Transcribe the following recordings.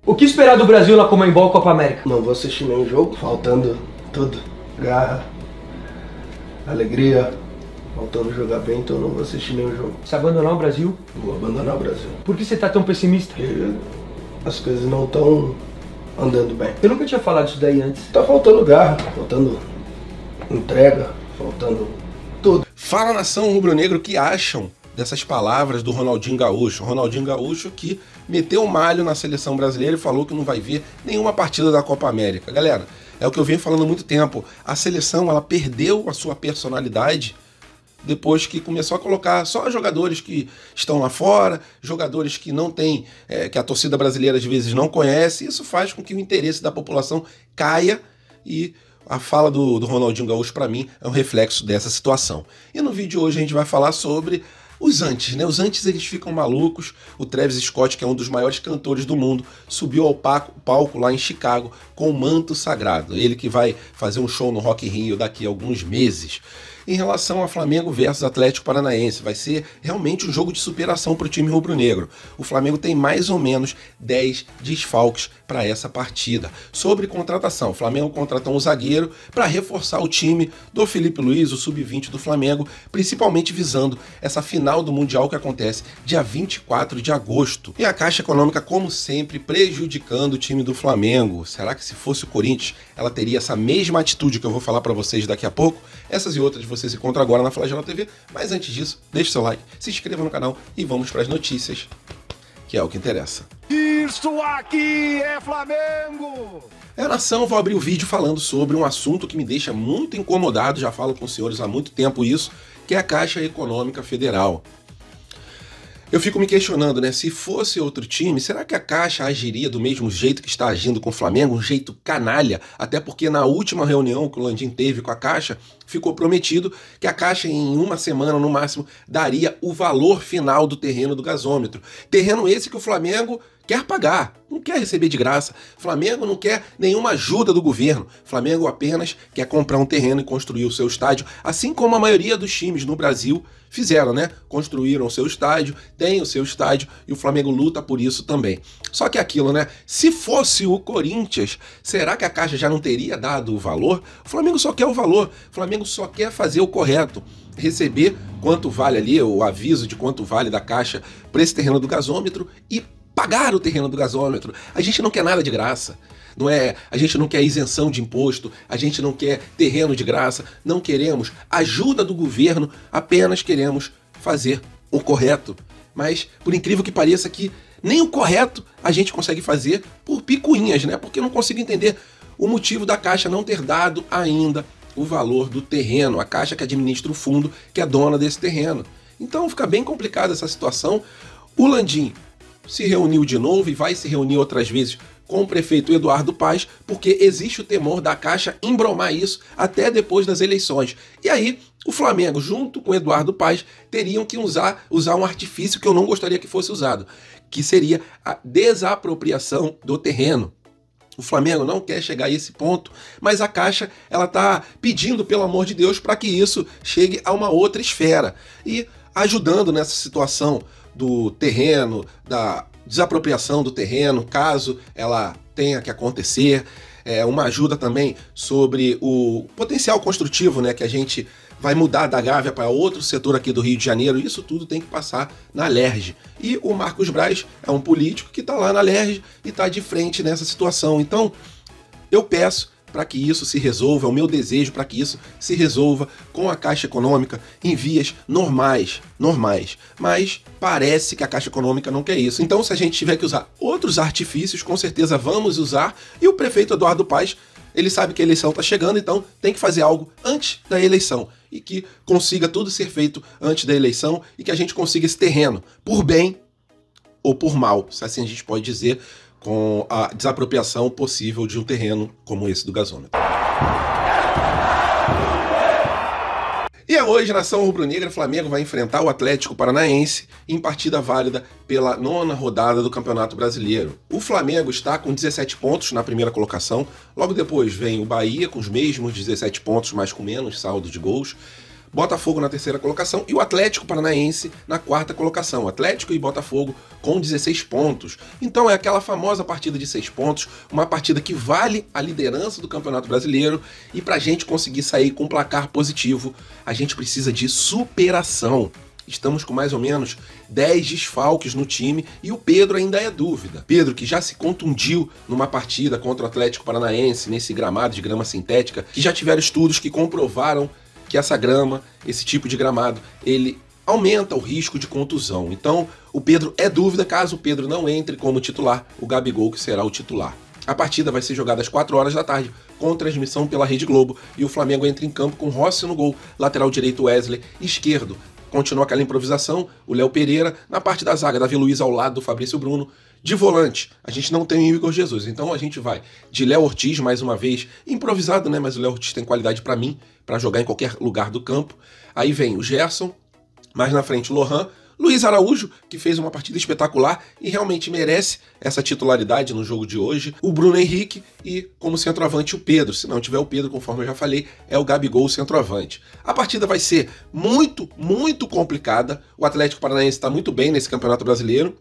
O que esperar do Brasil na Conmebol Copa América? Não vou assistir nenhum jogo, faltando tudo. Garra, alegria, faltando jogar bem, então não vou assistir nenhum jogo. Se abandonar o Brasil? Vou abandonar o Brasil. Por que você tá tão pessimista? Porque as coisas não estão andando bem. Eu nunca tinha falado isso daí antes. Tá faltando garra, faltando entrega, faltando tudo. Fala, nação rubro-negro, o que acham dessas palavras do Ronaldinho Gaúcho? Ronaldinho Gaúcho que meteu o malho na seleção brasileira e falou que não vai ver nenhuma partida da Copa América. Galera, é o que eu venho falando há muito tempo. A seleção, ela perdeu a sua personalidade depois que começou a colocar só jogadores que estão lá fora, jogadores que não tem, que a torcida brasileira às vezes não conhece. Isso faz com que o interesse da população caia e a fala do Ronaldinho Gaúcho, para mim, é um reflexo dessa situação. E no vídeo de hoje a gente vai falar sobre os antes, né? Os antes, eles ficam malucos. O Travis Scott, que é um dos maiores cantores do mundo, subiu ao palco lá em Chicago com o manto sagrado. Ele que vai fazer um show no Rock in Rio daqui a alguns meses. Em relação a Flamengo versus Atlético Paranaense, vai ser realmente um jogo de superação para o time rubro-negro. O Flamengo tem mais ou menos 10 desfalques para essa partida. Sobre contratação, o Flamengo contratou um zagueiro para reforçar o time do Felipe Luiz, o sub-20 do Flamengo, principalmente visando essa final do Mundial que acontece dia 24 de agosto. E a Caixa Econômica, como sempre, prejudicando o time do Flamengo. Será que se fosse o Corinthians, ela teria essa mesma atitude que eu vou falar para vocês daqui a pouco? Essas e outras você se encontra agora na Flagela TV, mas antes disso, deixe seu like, se inscreva no canal e vamos para as notícias, que é o que interessa. Isso aqui é Flamengo! A nação, vou abrir o vídeo falando sobre um assunto que me deixa muito incomodado, já falo com os senhores há muito tempo isso, que é a Caixa Econômica Federal. Eu fico me questionando, né? Se fosse outro time, será que a Caixa agiria do mesmo jeito que está agindo com o Flamengo? Um jeito canalha? Até porque na última reunião que o Landim teve com a Caixa, ficou prometido que a Caixa em uma semana, no máximo, daria o valor final do terreno do gasômetro. Terreno esse que o Flamengo quer pagar, não quer receber de graça. Flamengo não quer nenhuma ajuda do governo. Flamengo apenas quer comprar um terreno e construir o seu estádio, assim como a maioria dos times no Brasil fizeram, né? Construíram o seu estádio, tem o seu estádio e o Flamengo luta por isso também. Só que aquilo, né? Se fosse o Corinthians, será que a Caixa já não teria dado o valor? O Flamengo só quer o valor, o Flamengo só quer fazer o correto, receber quanto vale ali, o aviso de quanto vale da Caixa para esse terreno do gasômetro e pagar o terreno do gasômetro. A gente não quer nada de graça. Não é, a gente não quer isenção de imposto, a gente não quer terreno de graça, não queremos ajuda do governo, apenas queremos fazer o correto. Mas, por incrível que pareça, que nem o correto a gente consegue fazer por picuinhas, né? Porque eu não consigo entender o motivo da Caixa não ter dado ainda o valor do terreno, a Caixa que administra o fundo, que é dona desse terreno. Então fica bem complicada essa situação. O Landim se reuniu de novo e vai se reunir outras vezes com o prefeito Eduardo Paes, porque existe o temor da Caixa embromar isso até depois das eleições. E aí, o Flamengo, junto com o Eduardo Paes, teriam que usar um artifício que eu não gostaria que fosse usado, que seria a desapropriação do terreno. O Flamengo não quer chegar a esse ponto, mas a Caixa ela está pedindo, pelo amor de Deus, para que isso chegue a uma outra esfera. E ajudando nessa situação do terreno, da desapropriação do terreno, caso ela tenha que acontecer, uma ajuda também sobre o potencial construtivo, né, que a gente vai mudar da Gávea para outro setor aqui do Rio de Janeiro. Isso tudo tem que passar na Alerj. E o Marcos Braz é um político que está lá na Alerj e está de frente nessa situação. Então, eu peço para que isso se resolva, é o meu desejo para que isso se resolva com a Caixa Econômica em vias normais. Mas parece que a Caixa Econômica não quer isso. Então, se a gente tiver que usar outros artifícios, com certeza vamos usar. E o prefeito Eduardo Paes, ele sabe que a eleição está chegando, então tem que fazer algo antes da eleição. E que consiga tudo ser feito antes da eleição e que a gente consiga esse terreno, por bem ou por mal, se assim a gente pode dizer, com a desapropriação possível de um terreno como esse do gasômetro. E hoje, nação rubro-negra, Flamengo vai enfrentar o Atlético Paranaense em partida válida pela 9ª rodada do Campeonato Brasileiro. O Flamengo está com 17 pontos na primeira colocação, logo depois vem o Bahia com os mesmos 17 pontos, mas com menos saldo de gols. Botafogo na terceira colocação e o Atlético Paranaense na quarta colocação. Atlético e Botafogo com 16 pontos. Então é aquela famosa partida de 6 pontos, uma partida que vale a liderança do Campeonato Brasileiro, e para a gente conseguir sair com um placar positivo, a gente precisa de superação. Estamos com mais ou menos 10 desfalques no time e o Pedro ainda é dúvida. Pedro, que já se contundiu numa partida contra o Atlético Paranaense, nesse gramado de grama sintética, que já tiveram estudos que comprovaram que essa grama, esse tipo de gramado, ele aumenta o risco de contusão. Então, o Pedro é dúvida. Caso o Pedro não entre como titular, o Gabigol que será o titular. A partida vai ser jogada às 4 horas da tarde, com transmissão pela Rede Globo, e o Flamengo entra em campo com Rossi no gol, lateral direito Wesley, esquerdo continua aquela improvisação, o Léo Pereira, na parte da zaga, Davi Luiz ao lado do Fabrício Bruno. De volante, a gente não tem o Igor Jesus, então a gente vai de Léo Ortiz, mais uma vez, improvisado, né? Mas o Léo Ortiz tem qualidade para mim, para jogar em qualquer lugar do campo. Aí vem o Gerson, mais na frente o Lohan, Luiz Araújo, que fez uma partida espetacular e realmente merece essa titularidade no jogo de hoje, o Bruno Henrique e, como centroavante, o Pedro. Se não tiver o Pedro, conforme eu já falei, é o Gabigol o centroavante. A partida vai ser muito, muito complicada. O Atlético Paranaense está muito bem nesse Campeonato Brasileiro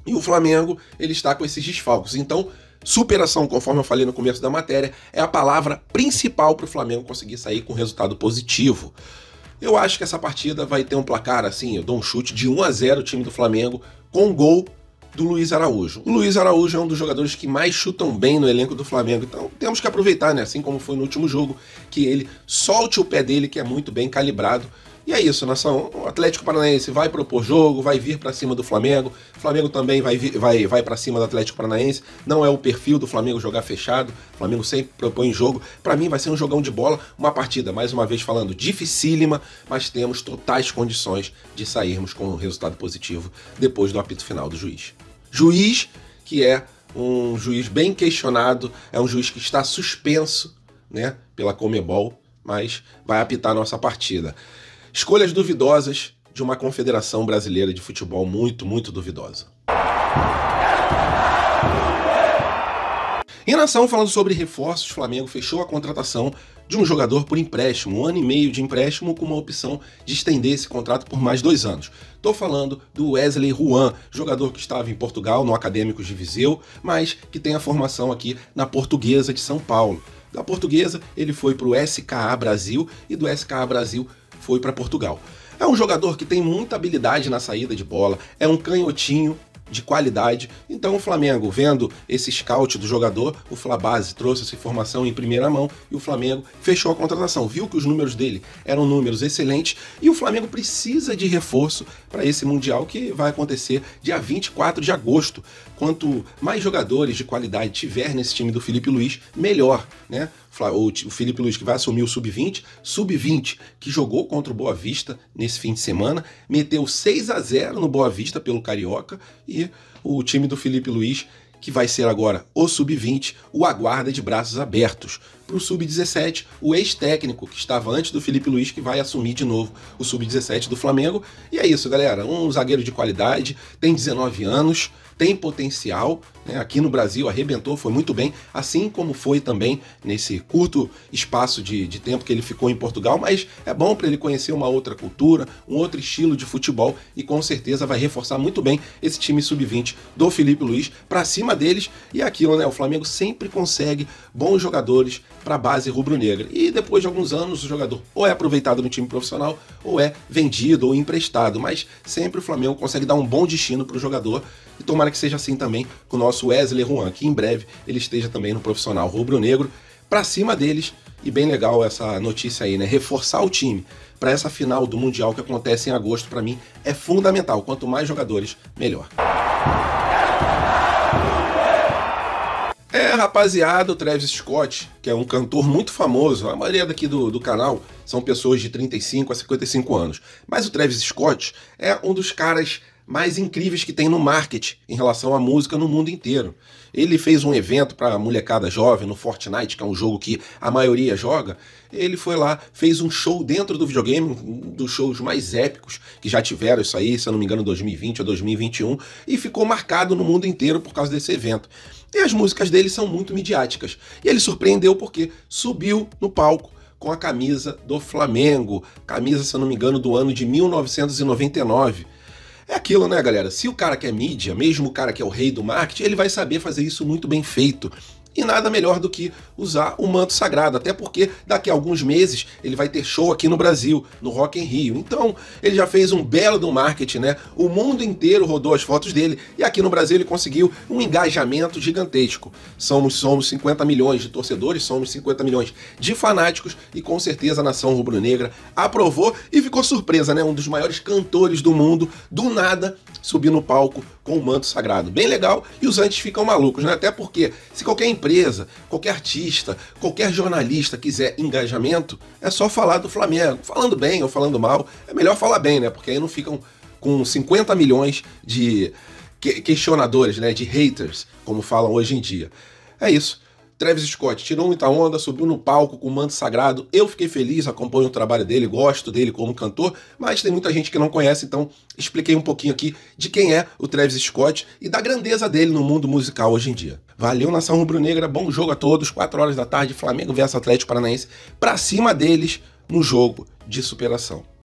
e o Flamengo, ele está com esses desfalques. Então, superação, conforme eu falei no começo da matéria, é a palavra principal para o Flamengo conseguir sair com resultado positivo. Eu acho que essa partida vai ter um placar, assim, eu dou um chute de 1-0 o time do Flamengo, com gol do Luiz Araújo. O Luiz Araújo é um dos jogadores que mais chutam bem no elenco do Flamengo, então temos que aproveitar, né? Assim como foi no último jogo, que ele solte o pé dele, que é muito bem calibrado. E é isso, nação. O Atlético Paranaense vai propor jogo, vai vir para cima do Flamengo. O Flamengo também vai para cima do Atlético Paranaense. Não é o perfil do Flamengo jogar fechado. O Flamengo sempre propõe jogo. Para mim vai ser um jogão de bola, uma partida, mais uma vez falando, dificílima, mas temos totais condições de sairmos com um resultado positivo depois do apito final do juiz. Juiz que é um juiz bem questionado, é um juiz que está suspenso, né, pela Conmebol, mas vai apitar a nossa partida. Escolhas duvidosas de uma Confederação Brasileira de Futebol muito, muito duvidosa. Em nação, falando sobre reforços, o Flamengo fechou a contratação de um jogador por empréstimo, 1 ano e meio de empréstimo, com uma opção de estender esse contrato por mais 2 anos. Estou falando do Wesley Juan, jogador que estava em Portugal, no Acadêmicos de Viseu, mas que tem a formação aqui na Portuguesa de São Paulo. Da Portuguesa, ele foi para o SKA Brasil e do SKA Brasil foi para Portugal. É um jogador que tem muita habilidade na saída de bola, é um canhotinho de qualidade. Então o Flamengo, vendo esse scout do jogador, o Flabase trouxe essa informação em primeira mão e o Flamengo fechou a contratação. Viu que os números dele eram números excelentes e o Flamengo precisa de reforço para esse Mundial que vai acontecer dia 24 de agosto. Quanto mais jogadores de qualidade tiver nesse time do Felipe Luiz, melhor, né? O Felipe Luiz que vai assumir o Sub-20, que jogou contra o Boa Vista nesse fim de semana, meteu 6-0 no Boa Vista pelo Carioca, e o time do Felipe Luiz, que vai ser agora o Sub-20, o aguarda de braços abertos. Para o Sub-17, o ex-técnico que estava antes do Felipe Luiz, que vai assumir de novo o Sub-17 do Flamengo. E é isso, galera, um zagueiro de qualidade, tem 19 anos, tem potencial, né? Aqui no Brasil arrebentou, foi muito bem, assim como foi também nesse curto espaço de tempo que ele ficou em Portugal, mas é bom para ele conhecer uma outra cultura, um outro estilo de futebol, e com certeza vai reforçar muito bem esse time Sub-20 do Felipe Luiz para cima deles. E aquilo, né? O Flamengo sempre consegue bons jogadores para a base rubro-negra, e depois de alguns anos o jogador ou é aproveitado no time profissional ou é vendido ou emprestado, mas sempre o Flamengo consegue dar um bom destino para o jogador, e tomara que seja assim também com o nosso Wesley Juan, que em breve ele esteja também no profissional rubro-negro para cima deles. E bem legal essa notícia aí, né? Reforçar o time para essa final do Mundial que acontece em agosto, para mim é fundamental. Quanto mais jogadores, melhor. Rapaziada, o Travis Scott, que é um cantor muito famoso, a maioria daqui do canal são pessoas de 35 a 55 anos, mas o Travis Scott é um dos caras mais incríveis que tem no marketing em relação à música no mundo inteiro. Ele fez um evento para a molecada jovem no Fortnite, que é um jogo que a maioria joga. Ele foi lá, fez um show dentro do videogame, um dos shows mais épicos que já tiveram isso aí, se eu não me engano, 2020 ou 2021, e ficou marcado no mundo inteiro por causa desse evento. E as músicas dele são muito midiáticas. E ele surpreendeu porque subiu no palco com a camisa do Flamengo. Camisa, se eu não me engano, do ano de 1999. É aquilo, né, galera? Se o cara que é mídia, mesmo o cara que é o rei do marketing, ele vai saber fazer isso muito bem feito. E nada melhor do que usar o manto sagrado, até porque daqui a alguns meses ele vai ter show aqui no Brasil, no Rock in Rio. Então ele já fez um belo do marketing, né? O mundo inteiro rodou as fotos dele e aqui no Brasil ele conseguiu um engajamento gigantesco. Somos 50 milhões de torcedores, somos 50 milhões de fanáticos e com certeza a nação rubro-negra aprovou e ficou surpresa, né? Um dos maiores cantores do mundo, do nada, subiu no palco com o manto sagrado. Bem legal, e os antes ficam malucos, né? Até porque se qualquer empresa, qualquer artista, qualquer jornalista quiser engajamento, é só falar do Flamengo. Falando bem ou falando mal, é melhor falar bem, né? Porque aí não ficam com 50 milhões de questionadores, né? De haters, como falam hoje em dia. É isso. Travis Scott tirou muita onda, subiu no palco com o manto sagrado. Eu fiquei feliz, acompanho o trabalho dele, gosto dele como cantor, mas tem muita gente que não conhece, então expliquei um pouquinho aqui de quem é o Travis Scott e da grandeza dele no mundo musical hoje em dia. Valeu, nação rubro-negra, bom jogo a todos, 4 horas da tarde, Flamengo versus Atlético Paranaense, pra cima deles no jogo de superação.